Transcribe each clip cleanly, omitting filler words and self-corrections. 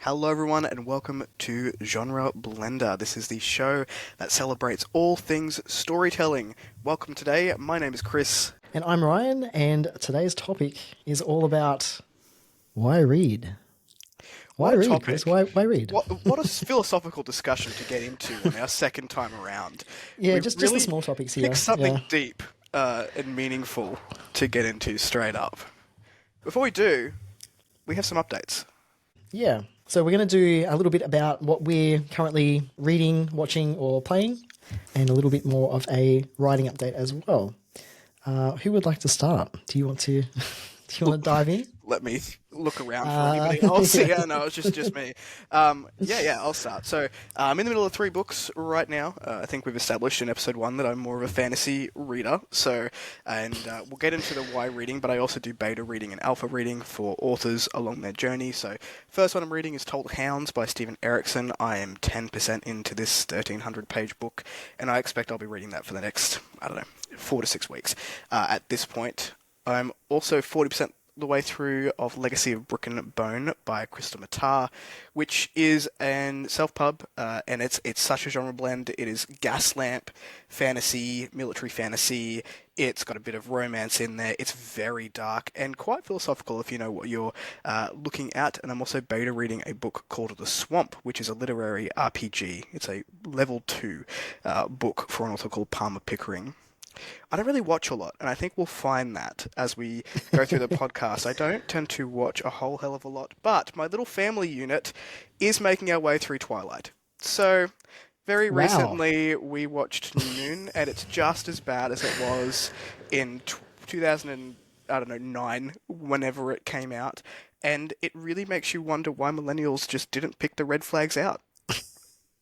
Hello, everyone, and welcome to Genre Blender. This is the show that celebrates all things storytelling. Welcome today. My name is Kris. And I'm Ryan, and today's topic is all about why read? Why What a read, topic. Kris? Why read? What a philosophical discussion to get into on our second time around. Yeah, We just really the small topics here. pick something Yeah. deep and meaningful to get into straight up. Before we do, we have some updates. Yeah. So we're going to do a little bit about what we're currently reading, watching, or playing, and a little bit more of a writing update as well. Who would like to start? Do you want to? Do you want to dive in? Let me look around for anybody else. yeah. Yeah, no, it's just me. I'll start. So I'm in the middle of 3 books right now. I think we've established in episode 1 that I'm more of a fantasy reader. We'll get into the why reading, but I also do beta reading and alpha reading for authors along their journey. So first one I'm reading is Told Hounds by Steven Erikson. I am 10% into this 1,300-page book, and I expect I'll be reading that for the next, 4 to 6 weeks. At this point, I'm also 40% the way through of Legacy of Brick and Bone by Krystle Matar, which is an self-pub, and it's such a genre blend. It is gaslamp fantasy, military fantasy. It's got a bit of romance in there. It's very dark and quite philosophical if you know what you're looking at. And I'm also beta reading a book called The Swamp, which is a literary RPG. It's a level 2 book for an author called Palmer Pickering. I don't really watch a lot, and I think we'll find that as we go through the podcast. I don't tend to watch a whole hell of a lot, but my little family unit is making our way through Twilight. So, very Wow. recently we watched Noon, and it's just as bad as it was in 2009, whenever it came out, and it really makes you wonder why millennials just didn't pick the red flags out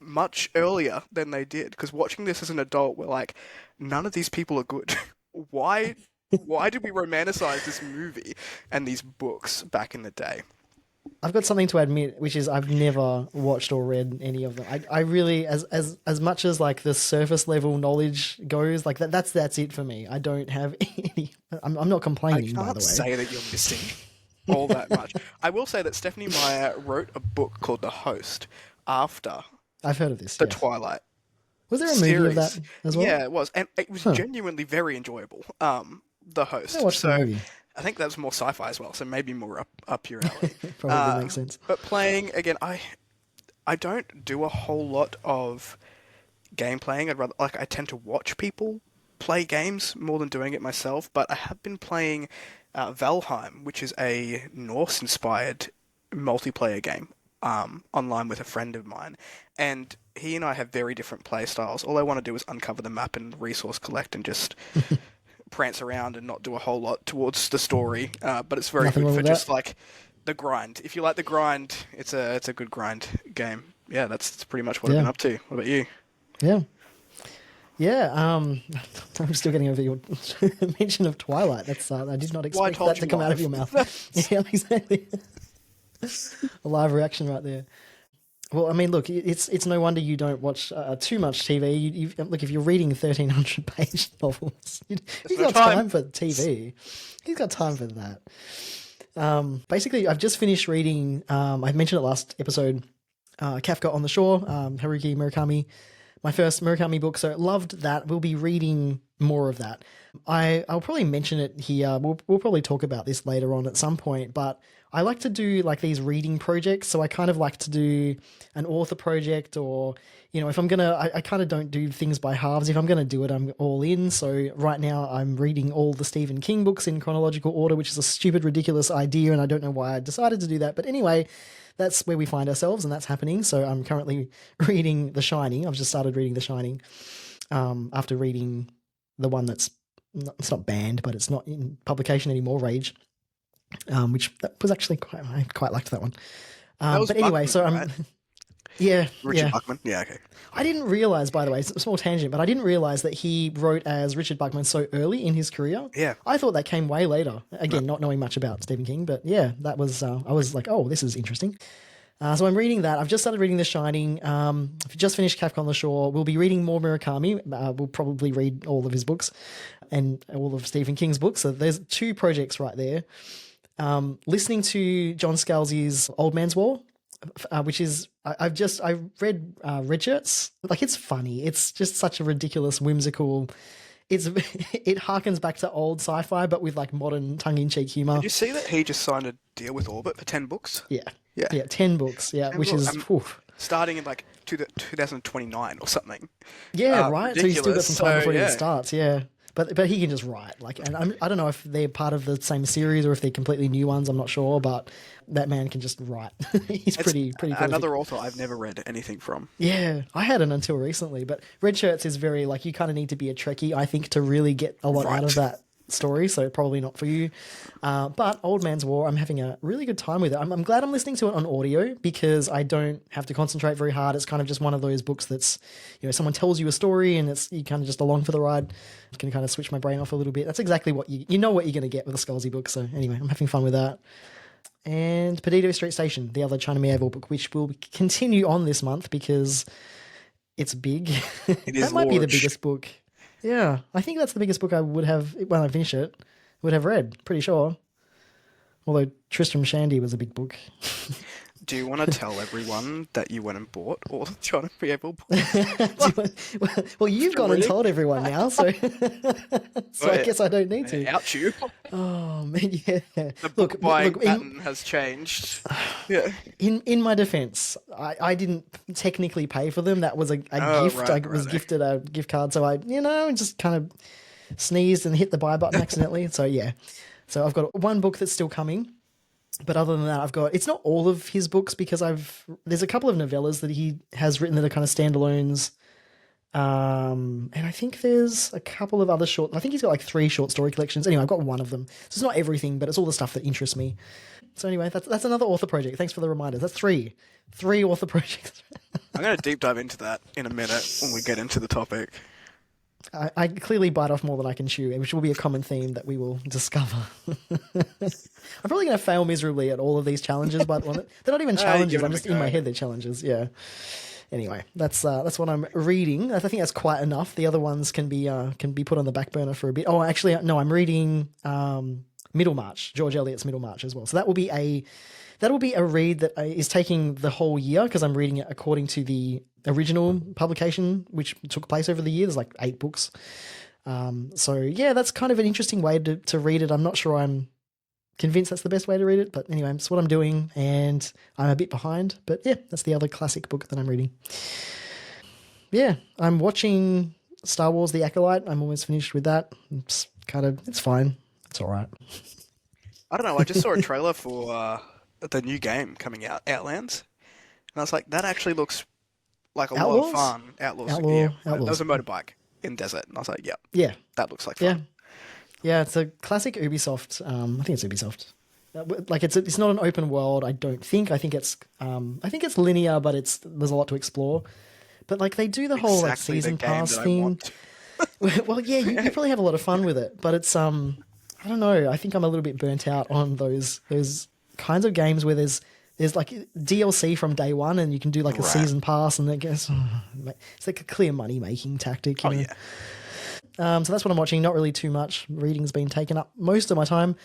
much earlier than they did, because watching this as an adult, we're like, none of these people are good. Why did we romanticize this movie and these books back in the day? I've got something to admit, which is I've never watched or read any of them. I really, as much as like the surface level knowledge goes, like that's it for me. I don't have any. I'm not I complaining, by can't the way. say that you're missing all that much. I will say that Stephenie Meyer wrote a book called The Host after I've heard of this. the Yes. Twilight Was there a movie of that series. as well? Yeah, it was, and it was Huh. genuinely very enjoyable. The Host. I watched the movie. I think that was more sci-fi as well, so maybe more up your alley. Probably makes sense. But playing again, I don't do a whole lot of game playing. I tend to watch people play games more than doing it myself. But I have been playing Valheim, which is a Norse-inspired multiplayer game. Online with a friend of mine, and he and I have very different play styles. All I want to do is uncover the map and resource collect and just prance around and not do a whole lot towards the story. But it's very Nothing good wrong for with just that. like the grind. If you like the grind, it's a good grind game. Yeah, that's pretty much what I've Yeah. been up to. What about you? Yeah. Yeah, I'm still getting over your mention of Twilight. That's I did not Well, I expect told that to you come out of live. your mouth. Yeah, exactly. A live reaction right there. Well, I mean, look, it's no wonder you don't watch too much TV. Look, if you're reading 1,300-page novels, you've no got time. time for TV. He's got time for that. Basically, I've just finished reading. I mentioned it last episode. Kafka on the Shore, Haruki Murakami. My first Murakami book, so loved that. We'll be reading more of that. I'll probably mention it here. We'll probably talk about this later on at some point, but I like to do like these reading projects. So I kind of like to do an author project, or, you know, if I'm going to, I kind of don't do things by halves. If I'm going to do it, I'm all in. So right now I'm reading all the Stephen King books in chronological order, which is a stupid, ridiculous idea. And I don't know why I decided to do that. But anyway, that's where we find ourselves, and that's happening. So I'm currently reading The Shining. I've just started reading The Shining after reading the one that's it's not banned, but it's not in publication anymore, Rage, which that was actually I quite liked that one. That was But anyway, Buckman, so I'm right? yeah, Richard yeah. Buckman. Yeah, okay. I didn't realize, by the way, it's a small tangent, but I didn't realize that he wrote as Richard Buckman so early in his career. Yeah. I thought that came way later. Again, not knowing much about Stephen King, but yeah, that was. I was like, oh, this is interesting. So I'm reading that. I've just started reading The Shining. I've just finished Kafka on the Shore. We'll be reading more Murakami. We'll probably read all of his books and all of Stephen King's books. So there's 2 projects right there. Listening to John Scalzi's Old Man's War. which is I read Redshirts. Like, it's funny. It's just such a ridiculous, whimsical. It harkens back to old sci-fi, but with like modern tongue-in-cheek humor. Did you see that he just signed a deal with Orbit for 10 books? Yeah, Yeah. yeah, 10 books. Yeah, 10 which books. is Starting in like 2029 or something. yeah, right. So he's still got Ridiculous. some time before So, it starts. Yeah. But he can just write, like, and I don't know if they're part of the same series or if they're completely new ones. I'm not sure, but that man can just write. He's pretty prolific. Another author I've never read anything from. Yeah, I hadn't until recently, but Redshirts is very, like, you kind of need to be a Trekkie, I think, to really get a lot out of that story, so probably not for you. But Old Man's War, I'm having a really good time with it. I'm glad I'm listening to it on audio because I don't have to concentrate very hard. It's kind of just one of those books that's, someone tells you a story and you kind of just along for the ride. I can kind of switch my brain off a little bit. That's exactly what you know what you're going to get with a Scalzi book. So anyway, I'm having fun with that. And Perdido Street Station, the other China Mieville book, which will continue on this month because it's big. It is that might be the large. biggest book. Yeah, I think that's the biggest book I would have, when I finish it, would have read, pretty sure. Although Tristram Shandy was a big book. Do you want to tell everyone that you went and bought all the China Mieville books? Well, you've gone and told everyone now, so I guess I don't need to. Out you. Oh, man, yeah. The book buying pattern has changed. Yeah. In my defense, I didn't technically pay for them. That was a gift. I was gifted a gift card, so I just kind of sneezed and hit the buy button accidentally. So yeah, so I've got one book that's still coming, but other than that, it's not all of his books because there's a couple of novellas that he has written that are kind of standalones. And I think there's a couple of other I think he's got like 3 short story collections. Anyway, I've got one of them. So it's not everything, but it's all the stuff that interests me. So anyway, that's another author project. Thanks for the reminder. That's 3 author projects. I'm going to deep dive into that in a minute when we get into the topic. I clearly bite off more than I can chew, which will be a common theme that we will discover. I'm probably going to fail miserably at all of these challenges, but they're not even challenges. I'm just in my head they're challenges. Yeah. Anyway, that's what I'm reading. I think that's quite enough. The other ones can be put on the back burner for a bit. Oh, actually, no, I'm reading Middlemarch, George Eliot's Middlemarch as well. So that will be a read that is taking the whole year because I'm reading it according to the original publication, which took place over the year. There's like 8 books. So yeah, that's kind of an interesting way to read it. I'm not sure I'm convinced that's the best way to read it, but anyway, that's what I'm doing, and I'm a bit behind. But yeah, that's the other classic book that I'm reading. Yeah, I'm watching Star Wars: The Acolyte. I'm almost finished with that. It's fine. It's all right. I don't know. I just saw a trailer for the new game coming out, Outlands, and I was like, that actually looks like a lot of fun. Outlaws. Outlaws. There was a motorbike in desert, and I was like, yep. Yeah. That looks like fun. Yeah, it's a classic Ubisoft. I think it's Ubisoft. Like it's not an open world. I don't think. I think it's linear, but there's a lot to explore. But like they do the whole like season pass thing. Well, yeah, you probably have a lot of fun with it, but it's I don't know. I think I'm a little bit burnt out on those kinds of games where there's like DLC from day one, and you can do like a season pass, and it goes. It's like a clear money making tactic. You know? Yeah. So that's what I'm watching. Not really too much. Reading's been taken up most of my time.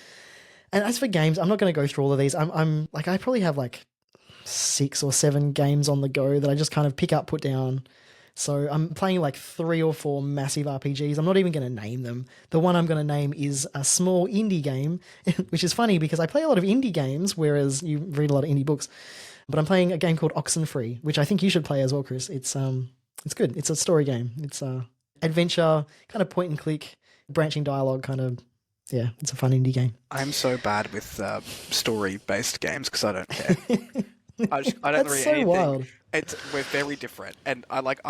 And as for games, I'm not going to go through all of these. I'm like, I probably have like 6 or 7 games on the go that I just kind of pick up, put down. So I'm playing like 3 or 4 massive RPGs. I'm not even going to name them. The one I'm going to name is a small indie game, which is funny because I play a lot of indie games, whereas you read a lot of indie books. But I'm playing a game called Oxenfree, which I think you should play as well, Kris. It's good. It's a story game. It's adventure, kind of point and click, branching dialogue, kind of. Yeah, it's a fun indie game. I'm so bad with story-based games because I don't care. I don't read anything. Wild. We're very different, and I like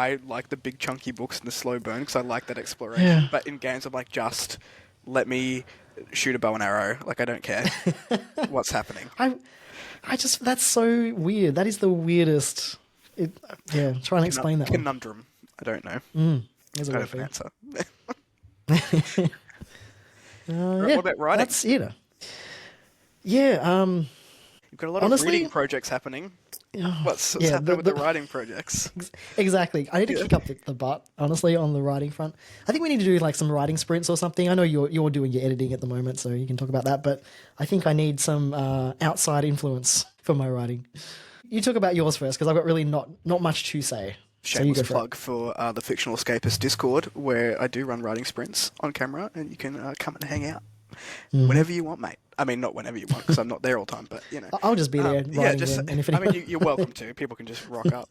the big chunky books and the slow burn because I like that exploration. Yeah. But in games, I'm like, just let me shoot a bow and arrow. Like I don't care what's happening. I just that's so weird. That is the weirdest. Try and explain that. Conundrum. I don't know. There's a Kind word of for an it. answer. What about writing? That's it. Yeah. You've got a lot of reading projects happening. What's happening with the writing projects? Exactly. I need to kick up the butt, honestly, on the writing front. I think we need to do like some writing sprints or something. I know you're doing your editing at the moment, so you can talk about that. But I think I need some outside influence for my writing. You talk about yours first, because I've got really not much to say. So you Shameless go for it. plug for the Fictional Escapist Discord, where I do run writing sprints on camera, and you can come and hang out whenever you want, mate. I mean, not whenever you want, because I'm not there all the time, but, you know. I'll just be there Yeah, writing just, then. And if I mean, anyone... you're welcome to. People can just rock up.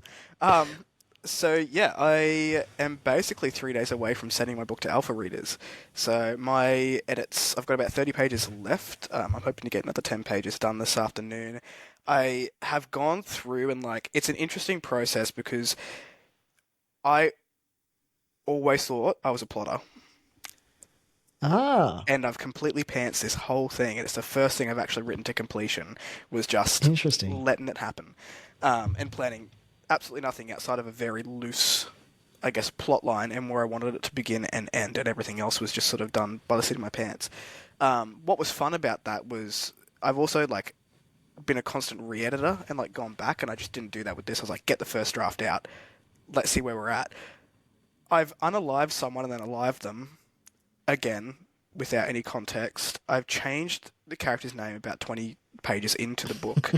So, yeah, I am basically 3 days away from sending my book to alpha readers. So my edits, I've got about 30 pages left. I'm hoping to get another 10 pages done this afternoon. I have gone through and, like, it's an interesting process because I always thought I was a plotter. Ah, And I've completely pantsed this whole thing, and it's the first thing I've actually written to completion, was just interesting. letting it happen. And planning absolutely nothing outside of a very loose, I guess, plot line and where I wanted it to begin and end, and everything else was just sort of done by the seat of my pants. What was fun about that was I've also, like, been a constant re-editor and, like, gone back, and I just didn't do that with this. I was like, get the first draft out, let's see where we're at. I've unalived someone and then alived them again without any context. I've changed the character's name about 20 pages into the book.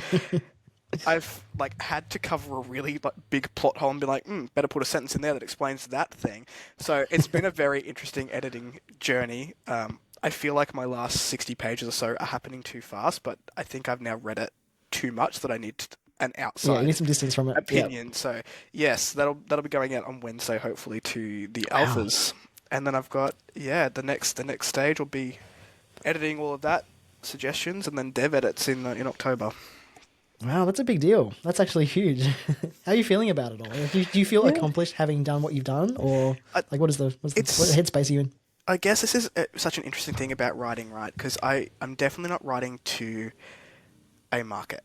I've, like, had to cover a really, like, big plot hole and be like, better put a sentence in there that explains that thing. So it's been a very interesting editing journey. I feel like my last 60 pages or so are happening too fast, but I think I've now read it too much that I need an outside Yeah, you need some distance from it. opinion. So yes, that'll be going out on Wednesday, hopefully, to the alphas. And then I've got the next stage will be editing all of that, suggestions, and then dev edits in October. Wow, that's a big deal. That's actually huge. How are you feeling about it all? Do you feel accomplished having done what you've done, or like what headspace are you in? I guess this is such an interesting thing about writing, right? Because I'm definitely not writing to a market.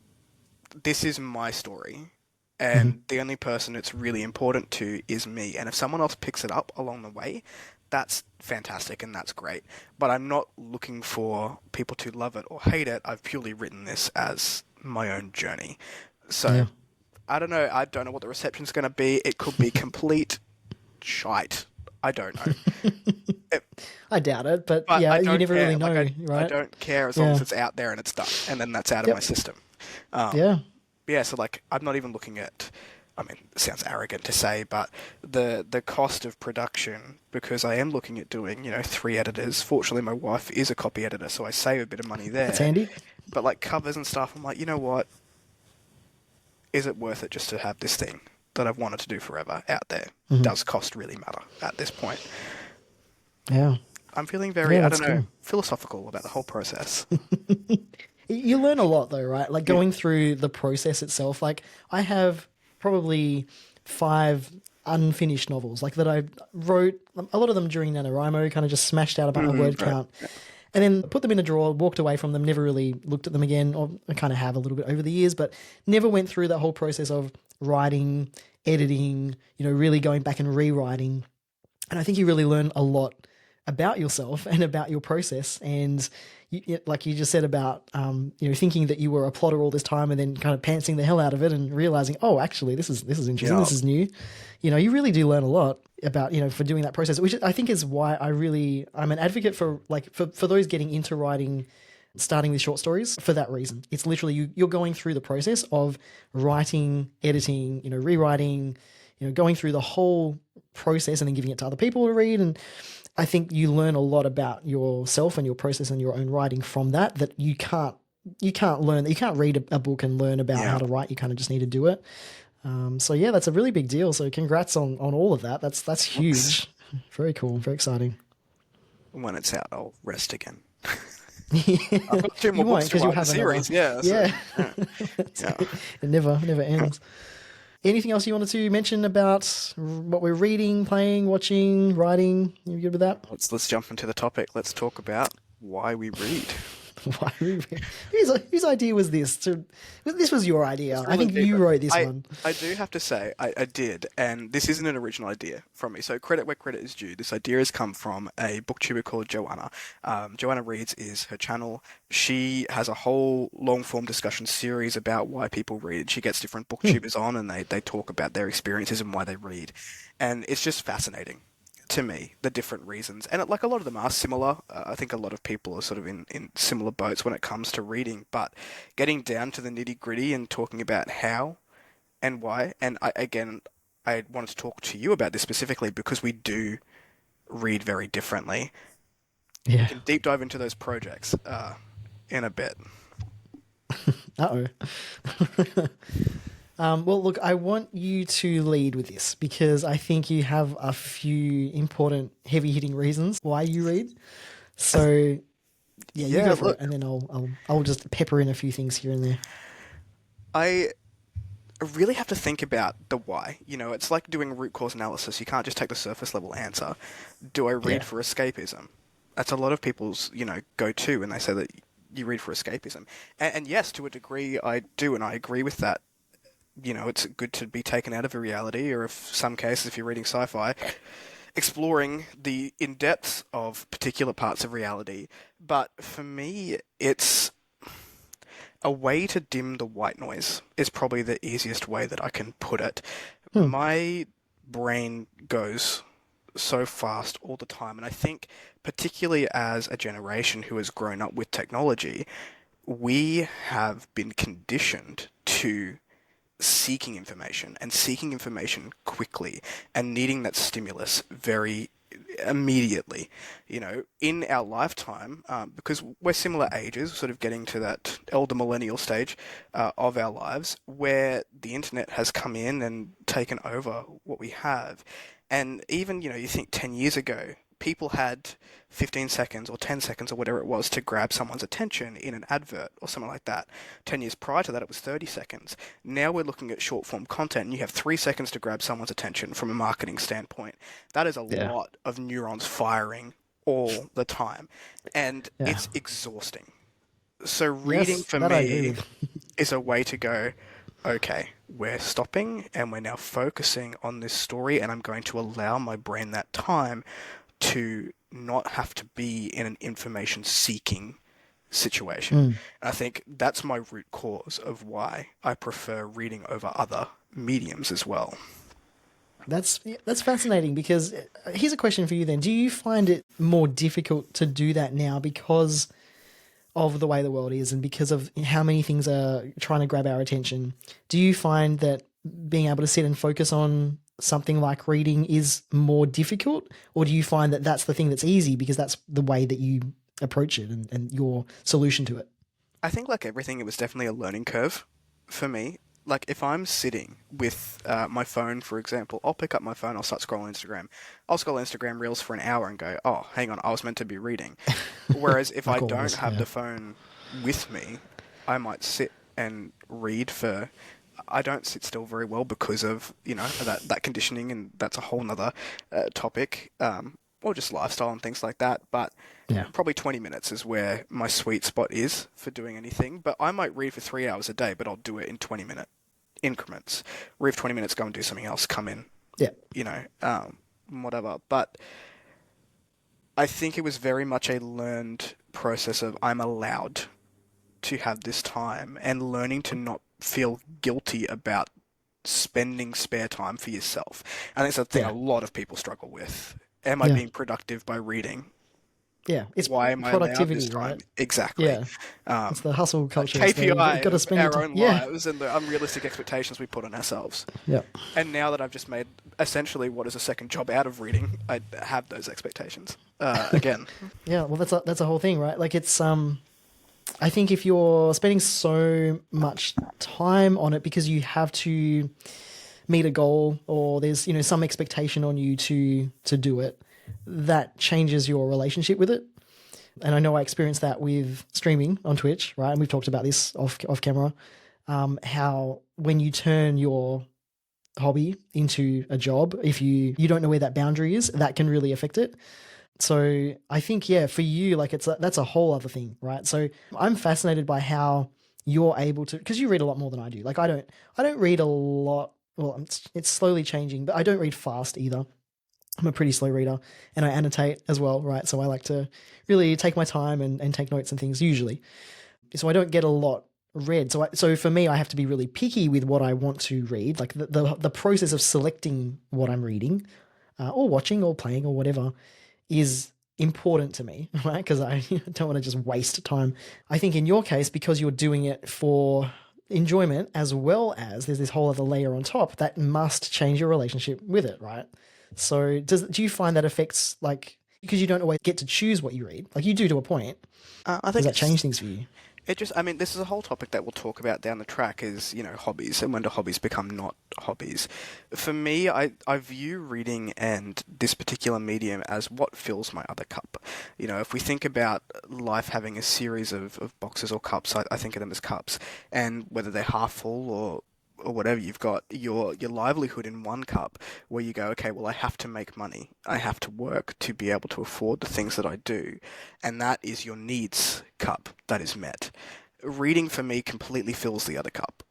This is my story, and the only person it's really important to is me. And if someone else picks it up along the way, that's fantastic and that's great. But I'm not looking for people to love it or hate it. I've purely written this as my own journey. So I don't know. I don't know what the reception's going to be. It could be complete shite. I don't know. I doubt it, but But yeah, I you don't never care. really know, Like, I right? don't care as long as it's out there and it's done, and then that's out of my system. Yeah. Yeah, so, like, I'm not even looking at, I mean, it sounds arrogant to say, but the cost of production, because I am looking at doing, 3 editors. Fortunately, my wife is a copy editor, so I save a bit of money there. That's handy. But, like, covers and stuff, I'm like, you know what? Is it worth it just to have this thing that I've wanted to do forever out there? Does cost really matter at this point? Yeah. I'm feeling very, Yeah, I that's don't know, cool. philosophical about the whole process. You learn a lot though, right? Like going through the process itself. Like I have probably 5 unfinished novels, like that I wrote, a lot of them during NaNoWriMo, kind of just smashed out about my word count. And then put them in a drawer, walked away from them, never really looked at them again, or I kind of have a little bit over the years, but never went through that whole process of writing, editing, really going back and rewriting. And I think you really learn a lot about yourself and about your process. And like you just said about, thinking that you were a plotter all this time and then kind of pantsing the hell out of it and realizing, oh, actually, this is interesting. This is new. You really do learn a lot about, for doing that process, which I think is why I'm an advocate for for those getting into writing, starting with short stories for that reason. It's literally you're going through the process of writing, editing, rewriting, going through the whole process and then giving it to other people to read. And I think you learn a lot about yourself and your process and your own writing from that you can't learn. You can't read a book and learn about how to write. You kind of just need to do it. So yeah, that's a really big deal. So congrats on all of that. That's huge. Very cool. Very exciting. When it's out, I'll rest again. I've got 2 more books to write in the series. Yeah. It never ends. Anything else you wanted to mention about what we're reading, playing, watching, writing? You good with that? Let's jump into the topic. Let's talk about why we read. Why we read? Whose idea was this? This was your idea. I think you wrote this one. I do have to say, I did, and this isn't an original idea from me, so credit where credit is due. This idea has come from a booktuber called Joanna. Joanna Reads is her channel. She has a whole long-form discussion series about why people read. She gets different booktubers on, and they talk about their experiences and why they read. And it's just fascinating to me, the different reasons. And like a lot of them are similar. I think a lot of people are sort of in similar boats when it comes to reading, but getting down to the nitty gritty and talking about how and why. And I wanted to talk to you about this specifically because we do read very differently. We Yeah. can deep dive into those projects in a bit. Uh-oh. Well, look, I want you to lead with this because I think you have a few important, heavy-hitting reasons why you read. So, yeah, you go for it, and then I'll just pepper in a few things here and there. I really have to think about the why. You know, it's like doing root cause analysis. You can't just take the surface level answer. Do I read for escapism? That's a lot of people's, go-to when they say that you read for escapism. And yes, to a degree, I do, and I agree with that. You know, it's good to be taken out of a reality, or if some cases, if you're reading sci-fi, exploring the in-depths of particular parts of reality. But for me, it's a way to dim the white noise is probably the easiest way that I can put it. My brain goes so fast all the time, and I think particularly as a generation who has grown up with technology, we have been conditioned to seeking information and seeking information quickly and needing that stimulus very immediately. You know, in our lifetime, because we're similar ages, sort of getting to that elder millennial stage of our lives, where the internet has come in and taken over what we have. And even, you think 10 years ago, people had 15 seconds or 10 seconds or whatever it was to grab someone's attention in an advert or something like that. 10 years prior to that, it was 30 seconds. Now we're looking at short form content, and you have 3 seconds to grab someone's attention from a marketing standpoint. That is a lot of neurons firing all the time, and it's exhausting. So reading for me is a way to go, okay, we're stopping and we're now focusing on this story, and I'm going to allow my brain that time to not have to be in an information-seeking situation. And I think that's my root cause of why I prefer reading over other mediums as well. That's fascinating because here's a question for you then. Do you find it more difficult to do that now because of the way the world is and because of how many things are trying to grab our attention? Do you find that being able to sit and focus on something like reading is more difficult, or do you find that that's the thing that's easy because that's the way that you approach it and your solution to it? I think like everything, it was definitely a learning curve for me. Like if I'm sitting with my phone, for example, I'll pick up my phone, I'll start scrolling Instagram. I'll scroll Instagram Reels for an hour and go, oh, hang on, I was meant to be reading. Whereas if I don't have the phone with me, I might sit and read for... I don't sit still very well because of, that conditioning, and that's a whole nother topic, or just lifestyle and things like that. But probably 20 minutes is where my sweet spot is for doing anything. But I might read for 3 hours a day, but I'll do it in 20-minute increments. Read for 20 minutes, go and do something else, come in, whatever. But I think it was very much a learned process of I'm allowed to have this time, and learning to not feel guilty about spending spare time for yourself. I think it's a thing a lot of people struggle with. Am I being productive by reading? Yeah, it's why am I allowed this time? Right? Exactly. Yeah, it's the hustle culture. KPI you've got to spend our own lives and the unrealistic expectations we put on ourselves. Yeah. And now that I've just made essentially what is a second job out of reading, I have those expectations again. Yeah, well, that's a whole thing, right? Like it's I think if you're spending so much time on it because you have to meet a goal or there's, some expectation on you to do it, that changes your relationship with it. And I know I experienced that with streaming on Twitch, right? And we've talked about this off camera, how when you turn your hobby into a job, if you don't know where that boundary is, that can really affect it. So I think, for you, like that's a whole other thing, right? So I'm fascinated by how you're able to, because you read a lot more than I do. Like I don't read a lot. Well, it's slowly changing, but I don't read fast either. I'm a pretty slow reader, and I annotate as well, right? So I like to really take my time and take notes and things usually. So I don't get a lot read. So for me, I have to be really picky with what I want to read. Like the process of selecting what I'm reading or watching or playing or whatever is important to me, right? Because I don't want to just waste time. I think in your case, because you're doing it for enjoyment as well as there's this whole other layer on top, that must change your relationship with it, right? So do you find that affects, like, because you don't always get to choose what you read, like you do to a point, I does think that change things for you? it just, I mean, this is a whole topic that we'll talk about down the track is, hobbies and when do hobbies become not hobbies. For me, I view reading and this particular medium as what fills my other cup. If we think about life having a series of boxes or cups, I think of them as cups. And whether they're half full or whatever, you've got your livelihood in one cup where you go, okay, well, I have to make money. I have to work to be able to afford the things that I do. And that is your needs cup that is met. Reading for me completely fills the other cup.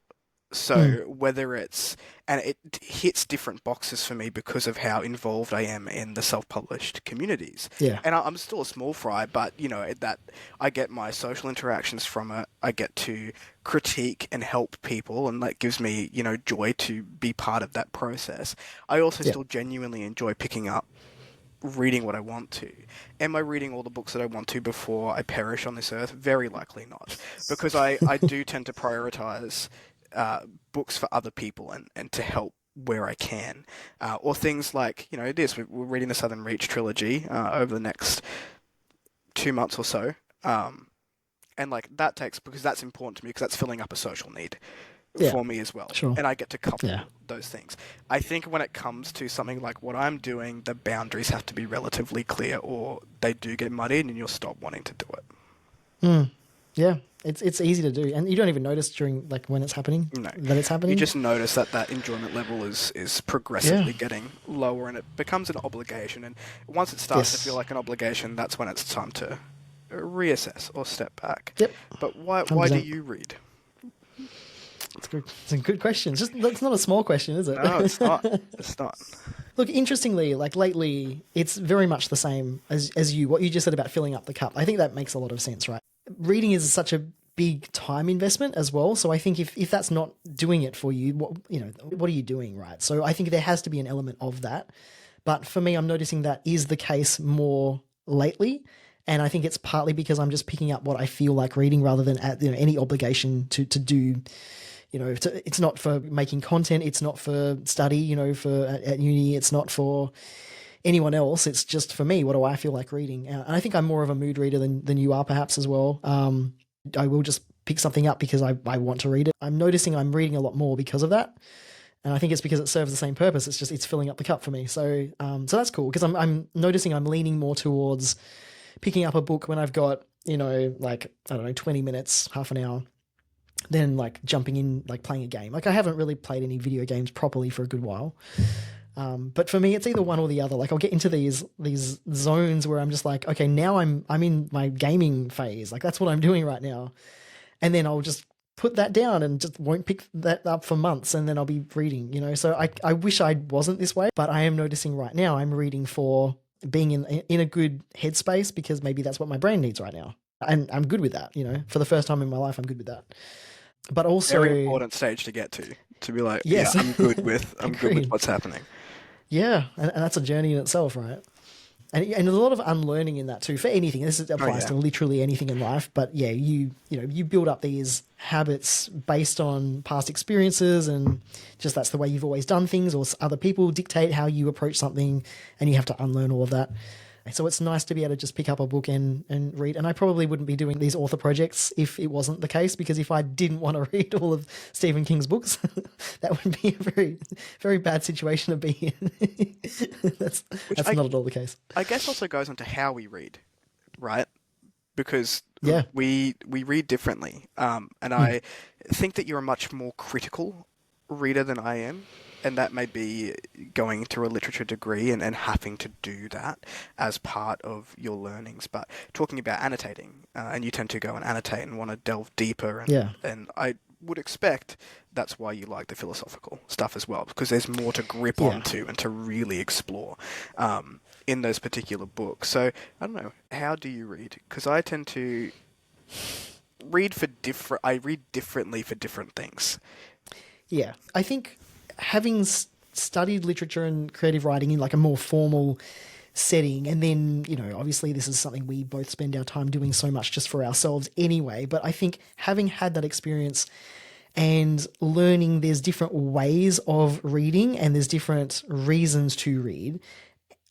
So whether and it hits different boxes for me because of how involved I am in the self-published communities. Yeah. And I'm still a small fry, but that I get my social interactions from it. I get to critique and help people, and that gives me, joy to be part of that process. I also still genuinely enjoy picking up reading what I want to. Am I reading all the books that I want to before I perish on this earth? Very likely not, because I do tend to prioritize books for other people and to help where I can. Or things like, we're reading the Southern Reach trilogy over the next 2 months or so. And like that because that's important to me because that's filling up a social need for me as well. Sure. And I get to couple those things. I think when it comes to something like what I'm doing, the boundaries have to be relatively clear or they do get muddied and you'll stop wanting to do it. Yeah, it's easy to do, and you don't even notice during when it's happening. No, that it's happening. You just notice that enjoyment level is progressively getting lower, and it becomes an obligation. And once it starts to feel like an obligation, that's when it's time to reassess or step back. Yep. But why do you read? It's a good question. That's not a small question, is it? No, it's not. It's not. Look, interestingly, lately, it's very much the same as what you just said about filling up the cup. I think that makes a lot of sense, right? Reading is such a big time investment as well. So I think if that's not doing it for you, what are you doing, right? So I think there has to be an element of that. But for me, I'm noticing that is the case more lately. And I think it's partly because I'm just picking up what I feel like reading rather than any obligation to do. It's not for making content. It's not for study, at uni. It's not for anyone else. It's just for me. What do I feel like reading? And I think I'm more of a mood reader than you are perhaps as well. I will just pick something up because I want to read it. I'm noticing I'm reading a lot more because of that. And I think it's because it serves the same purpose. It's filling up the cup for me. So that's cool because I'm noticing I'm leaning more towards picking up a book when I've got, 20 minutes, half an hour, then jumping in, playing a game. I haven't really played any video games properly for a good while. But for me, it's either one or the other. I'll get into these zones where I'm just okay, now I'm in my gaming phase. That's what I'm doing right now. And then I'll just put that down and just won't pick that up for months. And then I'll be reading, So I wish I wasn't this way, but I am noticing right now I'm reading for being in a good headspace because maybe that's what my brain needs right now. And I'm good with that, For the first time in my life, I'm good with that. But also very important stage to get to be like, yes. I'm good with what's happening. Yeah, and that's a journey in itself, right? And there's a lot of unlearning in that too. For anything, this applies to literally anything in life. But yeah, you build up these habits based on past experiences, and just that's the way you've always done things, or other people dictate how you approach something, and you have to unlearn all of that. So it's nice to be able to just pick up a book and read. And I probably wouldn't be doing these author projects if it wasn't the case, because if I didn't want to read all of Stephen King's books, that would be a very, very bad situation to be in. That's not at all the case. I guess also goes into how we read, right? Because we read differently. And I think that you're a much more critical reader than I am. And that may be going through a literature degree and having to do that as part of your learnings. But talking about annotating, and you tend to go and annotate and want to delve deeper. And I would expect that's why you like the philosophical stuff as well, because there's more to grip onto and to really explore in those particular books. So, I don't know, how do you read? Because I tend to read differently for different things. Yeah, I think having studied literature and creative writing in like a more formal setting, and then, you know, obviously this is something we both spend our time doing so much just for ourselves anyway, but I think having had that experience and learning there's different ways of reading and there's different reasons to read,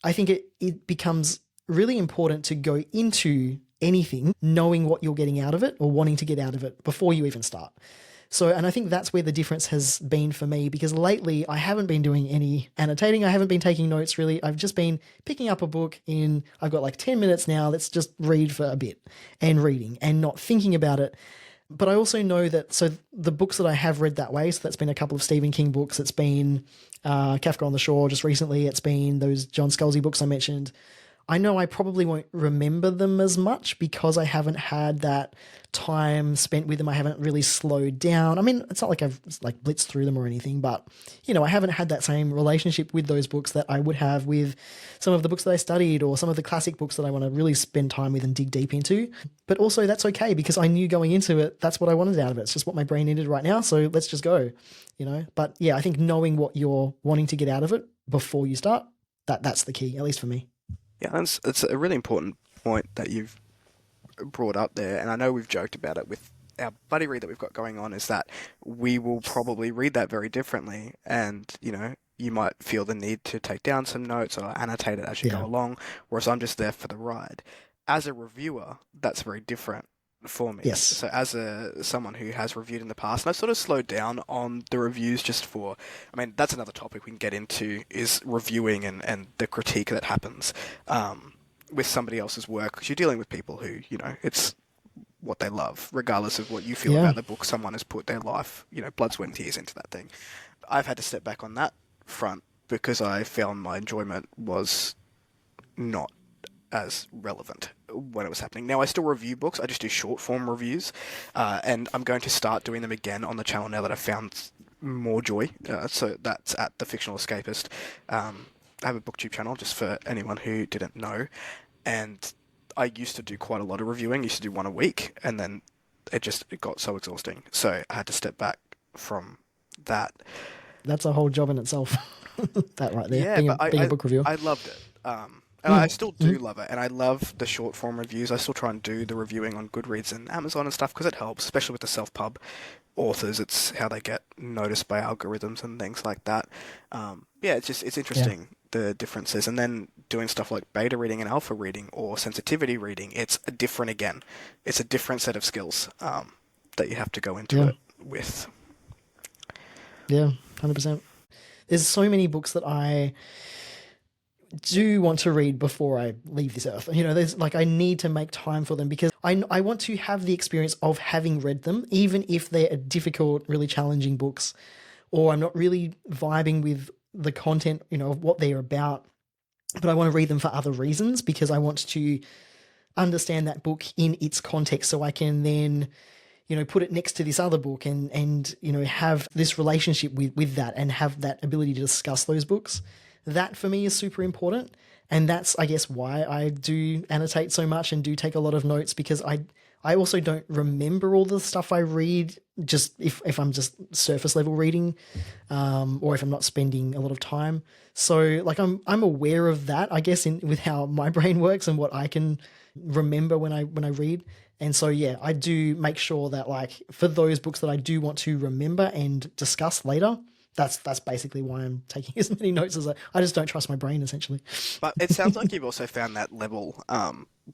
I think it becomes really important to go into anything knowing what you're getting out of it or wanting to get out of it before you even start. So, and I think that's where the difference has been for me, because lately I haven't been doing any annotating. I haven't been taking notes really. I've just been picking up a book I've got like 10 minutes now. Let's just read for a bit and reading and not thinking about it. But I also know that, so the books that I have read that way, so that's been a couple of Stephen King books. It's been Kafka on the Shore just recently. It's been those John Scalzi books I mentioned. I know I probably won't remember them as much because I haven't had that time spent with them. I haven't really slowed down. I mean, it's not like I've like blitzed through them or anything, but, you know, I haven't had that same relationship with those books that I would have with some of the books that I studied or some of the classic books that I want to really spend time with and dig deep into. But also that's okay, because I knew going into it, that's what I wanted out of it. It's just what my brain needed right now. So let's just go, you know. But yeah, I think knowing what you're wanting to get out of it before you start, that's the key, at least for me. Yeah, that's a really important point that you've brought up there, and I know we've joked about it with our buddy read that we've got going on, is that we will probably read that very differently, and, you know, you might feel the need to take down some notes or annotate it as you go along, whereas I'm just there for the ride. As a reviewer, that's very different for me. Yes. So as someone who has reviewed in the past, and I've sort of slowed down on the reviews just for, I mean, that's another topic we can get into, is reviewing and the critique that happens with somebody else's work, because you're dealing with people who, you know, it's what they love, regardless of what you feel about the book. Someone has put their life, you know, blood, sweat and tears into that thing. I've had to step back on that front because I found my enjoyment was not as relevant when it was happening. Now, I still review books. I just do short form reviews, and I'm going to start doing them again on the channel now that I've found more joy. So that's at The Fictional Escapist. I have a booktube channel, just for anyone who didn't know, and I used to do quite a lot of reviewing. I used to do one a week, and then it got so exhausting. So I had to step back from that. That's a whole job in itself. That right there, Yeah, being a book reviewer. I loved it. And I still do love it, and I love the short form reviews. I still try and do the reviewing on Goodreads and Amazon and stuff because it helps, especially with the self-pub authors. It's how they get noticed by algorithms and things like that. Yeah, it's interesting, the differences. And then doing stuff like beta reading and alpha reading or sensitivity reading, it's a different set of skills that you have to go into it with. Yeah, 100%. There's so many books that I do want to read before I leave this earth. You know, there's like, I need to make time for them because I want to have the experience of having read them, even if they're difficult, really challenging books, or I'm not really vibing with the content, you know, of what they're about, but I want to read them for other reasons because I want to understand that book in its context so I can then, you know, put it next to this other book and you know, have this relationship with that and have that ability to discuss those books. That for me is super important. And that's, I guess, why I do annotate so much and do take a lot of notes, because I also don't remember all the stuff I read just if I'm just surface level reading, or if I'm not spending a lot of time. So like I'm aware of that, I guess, with how my brain works and what I can remember when I read. And so, yeah, I do make sure that, like, for those books that I do want to remember and discuss later, that's basically why I'm taking as many notes as I just don't trust my brain, essentially. But it sounds like you've also found that level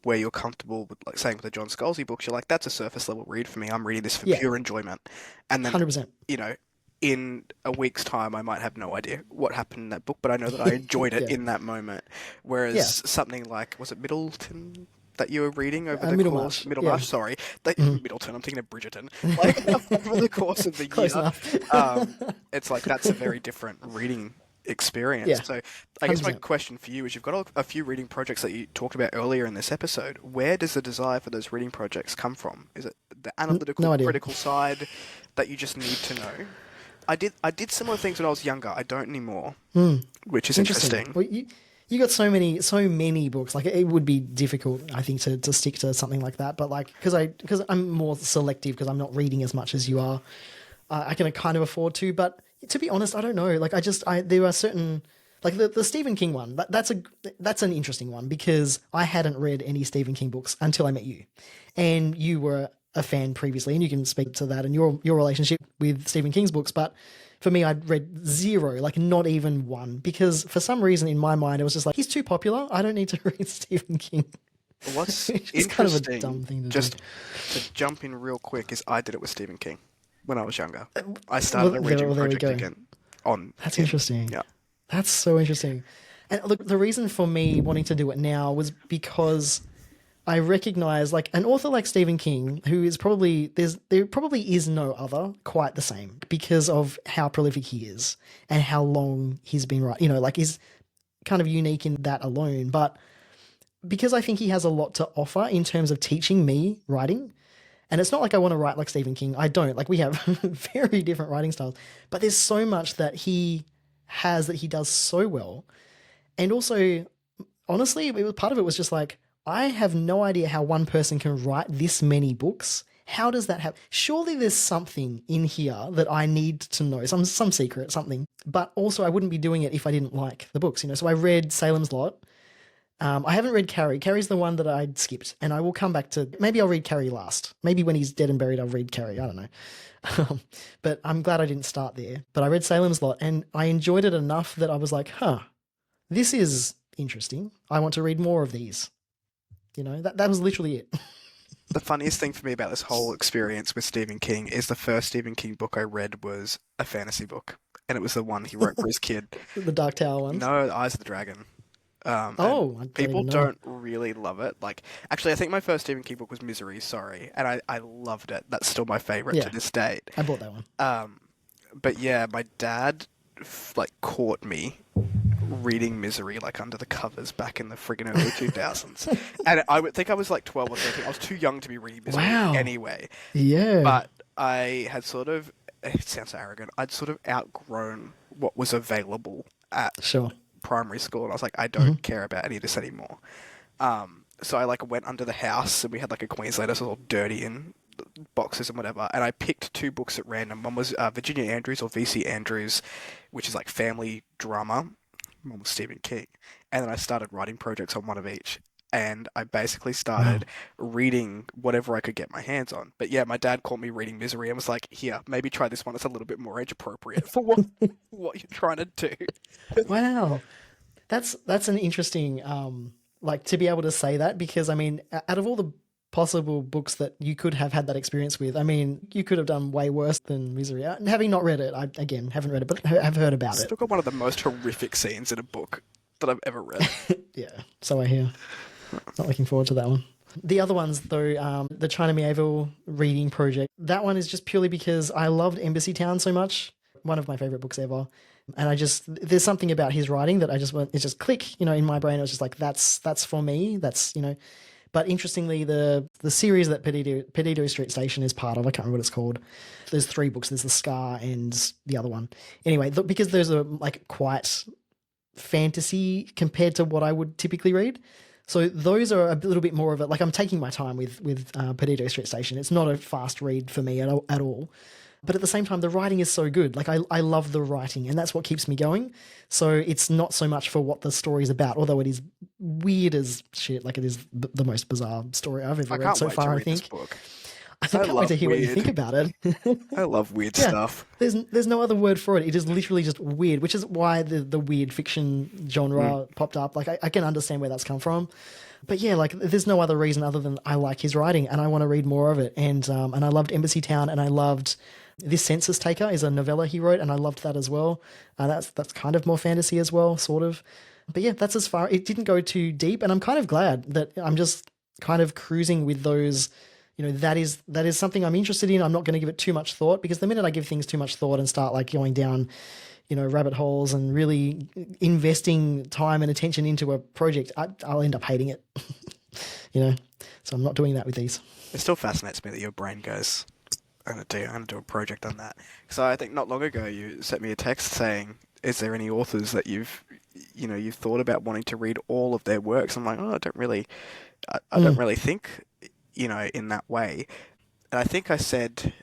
where you're comfortable with, like, saying with the John Scalzi books, you're like, that's a surface level read for me. I'm reading this for pure enjoyment. And then, 100%. You know, in a week's time, I might have no idea what happened in that book, but I know that I enjoyed it in that moment. Whereas something like, was it Middleton that you were reading over the course? Middlemarch, sorry. Middleton, I'm thinking of Bridgerton. Like, over the course of the year. It's like, that's a very different reading experience. Yeah. So I guess 100%. My question for you is, you've got a few reading projects that you talked about earlier in this episode. Where does the desire for those reading projects come from? Is it the analytical, critical side that you just need to know? I did similar things when I was younger. I don't anymore, which is interesting. Well, you got so many books. Like, it would be difficult, I think, to stick to something like that. But like, because I'm more selective, because I'm not reading as much as you are, I can kind of afford to. But To be honest, I don't know. Like, there are certain, like the Stephen King one. That's an interesting one because I hadn't read any Stephen King books until I met you, and you were a fan previously, and you can speak to that and your relationship with Stephen King's books. But for me, I'd read zero, like not even one, because for some reason in my mind it was just like he's too popular. I don't need to read Stephen King. What's It's kind of a interesting, dumb thing to just do. to jump in real quick, is I did it with Stephen King when I was younger. I started a reading There we project go. again on That's him. interesting. Yeah. That's so interesting. And look, the reason for me wanting to do it now was because I recognize like an author like Stephen King, who is probably there probably is no other quite the same because of how prolific he is and how long he's been writing. You know, like he's kind of unique in that alone. But because I think he has a lot to offer in terms of teaching me writing, and it's not like I want to write like Stephen King. I don't. Like we have very different writing styles, but there's so much that he has that he does so well. And also, honestly, part of it was just like, I have no idea how one person can write this many books. How does that happen? Surely there's something in here that I need to know, some secret, something. But also, I wouldn't be doing it if I didn't like the books, you know. So I read Salem's Lot. I haven't read Carrie. Carrie's the one that I'd skipped, and I will come back to. Maybe I'll read Carrie last. Maybe when he's dead and buried, I'll read Carrie. I don't know. But I'm glad I didn't start there. But I read Salem's Lot, and I enjoyed it enough that I was like, huh, this is interesting. I want to read more of these. You know, that was literally it. The funniest thing for me about this whole experience with Stephen King is the first Stephen King book I read was a fantasy book, and it was the one he wrote for his kid. The Dark Tower ones. No, Eyes of the Dragon. Oh, I And don't people even know. don't really love it. Like, actually, I think my first Stephen King book was Misery. Sorry, and I loved it. That's still my favorite Yeah. to this date. I bought that one. But yeah, my dad like caught me reading Misery like under the covers back in the friggin' early 2000s, and I would think I was like 12 or 13. I was too young to be reading Misery Wow. anyway. Yeah. But I had sort of, it sounds so arrogant, I'd sort of outgrown what was available at Sure. primary school, and I was like, I don't care about any of this anymore. So I like went under the house, and we had like a Queenslander, so it was all dirty and boxes and whatever, and I picked two books at random. One was Virginia Andrews or VC Andrews, which is like family drama. One was Stephen King, and then I started writing projects on one of each. And I basically started reading whatever I could get my hands on. But yeah, my dad caught me reading Misery and was like, "Here, maybe try this one. It's a little bit more age appropriate for what you're trying to do." Wow. That's an interesting like to be able to say that, because I mean, out of all the possible books that you could have had that experience with, I mean, you could have done way worse than Misery. And having not read it, I again haven't read it, but have heard about it. Still got one of the most horrific scenes in a book that I've ever read. Yeah, so I hear. Not looking forward to that one. The other ones, though, the China Mieville reading project, that one is just purely because I loved Embassytown so much. One of my favorite books ever. And there's something about his writing that it just click, you know, in my brain. It was just like, that's for me. That's, you know. But interestingly, the series that Perdido Street Station is part of, I can't remember what it's called. There's 3 books. There's The Scar and the other one. Anyway, because those are like quite fantasy compared to what I would typically read. So those are a little bit more of it. Like I'm taking my time with Perdido Street Station. It's not a fast read for me at all. But at the same time, the writing is so good. Like I love the writing, and that's what keeps me going. So it's not so much for what the story is about, although it is weird as shit. Like it is the most bizarre story I've ever read so far, I think. This book. I can't wait to hear what you think about it. I love weird stuff. There's no other word for it. It is literally just weird, which is why the weird fiction genre popped up. Like I can understand where that's come from. But yeah, like there's no other reason other than I like his writing and I want to read more of it. And I loved Embassytown, and I loved this Census Taker is a novella he wrote, and I loved that as well. That's kind of more fantasy as well, sort of. But yeah, that's as far. It didn't go too deep, and I'm kind of glad that I'm just kind of cruising with those. You know, that is something I'm interested in. I'm not going to give it too much thought, because the minute I give things too much thought and start like going down, you know, rabbit holes and really investing time and attention into a project, I'll end up hating it. You know, so I'm not doing that with these. It still fascinates me that your brain goes, I'm gonna do a project on that. So I think not long ago you sent me a text saying, "Is there any authors that you've thought about wanting to read all of their works?" I'm like, oh, I don't really think, you know, in that way. And I think I said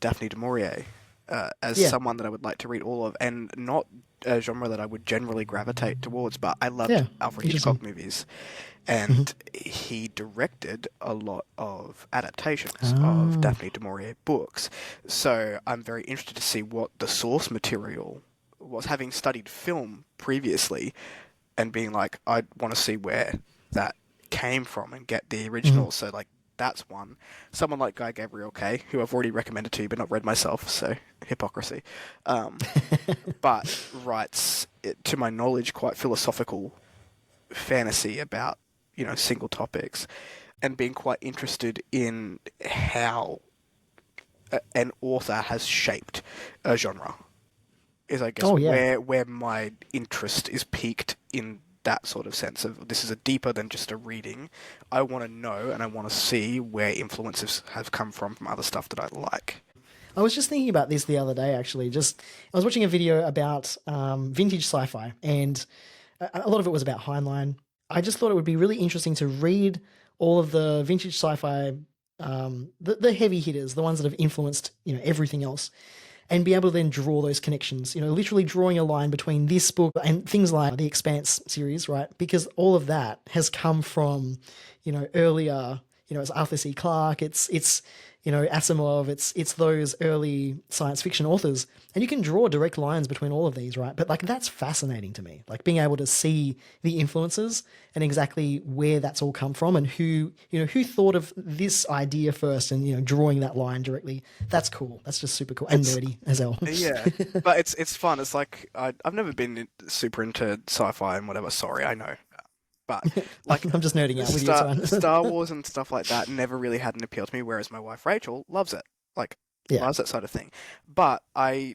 Daphne du Maurier as Yeah. someone that I would like to read all of, and not a genre that I would generally gravitate towards, but I loved Yeah. Alfred Interesting. Hitchcock movies, and he directed a lot of adaptations of Ah. Daphne du Maurier books. So I'm very interested to see what the source material was, having studied film previously, and being like, I want to see where that came from and get the original. So like, that's one. Someone like Gavriel Kay, who I've already recommended to you but not read myself, so hypocrisy. But writes, to my knowledge, quite philosophical fantasy about, single topics, and being quite interested in how an author has shaped a genre is, I guess, Oh, yeah. where my interest is piqued, in that sort of sense of, this is a deeper than just a reading. I want to know and I want to see where influences have come from other stuff that I like. I was just thinking about this the other day, actually. I was watching a video about vintage sci-fi, and a lot of it was about Heinlein. I just thought it would be really interesting to read all of the vintage sci-fi, the heavy hitters, the ones that have influenced everything else, and be able to then draw those connections. Literally drawing a line between this book and things like the Expanse series, right? Because all of that has come from earlier. It's Arthur C. Clarke. It's Asimov. It's those early science fiction authors, and you can draw direct lines between all of these, right? But like, that's fascinating to me. Like, being able to see the influences and exactly where that's all come from, and who thought of this idea first, and drawing that line directly. That's cool. That's just super cool, and nerdy as hell. Yeah, but it's fun. It's like, I've never been super into sci-fi and whatever. Sorry, I know. But like, I'm just nerding out with you. It's fine. Star Wars and stuff like that never really had an appeal to me, whereas my wife Rachel loves it. Like, Yeah. loves that sort of thing. But I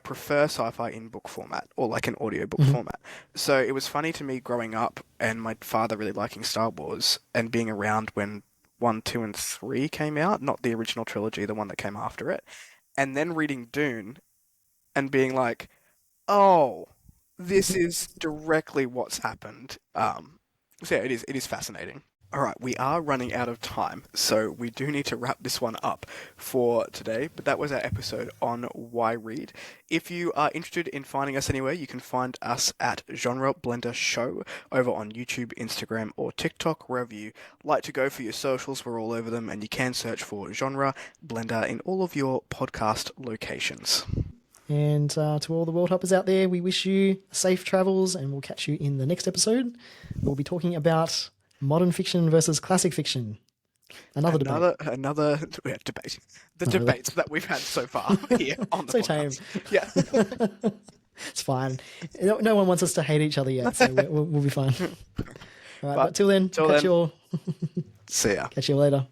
prefer sci-fi in book format, or like an audiobook format. So it was funny to me growing up and my father really liking Star Wars and being around when 1, 2, and 3 came out, not the original trilogy, the one that came after it, and then reading Dune and being like, oh, this is directly what's happened. So yeah, it is fascinating. All right, we are running out of time, so we do need to wrap this one up for today. But that was our episode on Why Read. If you are interested in finding us anywhere, you can find us at Genre Blender Show over on YouTube, Instagram, or TikTok. Wherever you like to go for your socials, we're all over them, and you can search for Genre Blender in all of your podcast locations. And to all the world hoppers out there, we wish you safe travels, and we'll catch you in the next episode. We'll be talking about modern fiction versus classic fiction. Another debate. Debate. The debates that we've had so far here on the So podcast. tame. Yeah. It's fine. No one wants us to hate each other yet, so we'll be fine. All right, but till then, you all. See ya. Catch you later.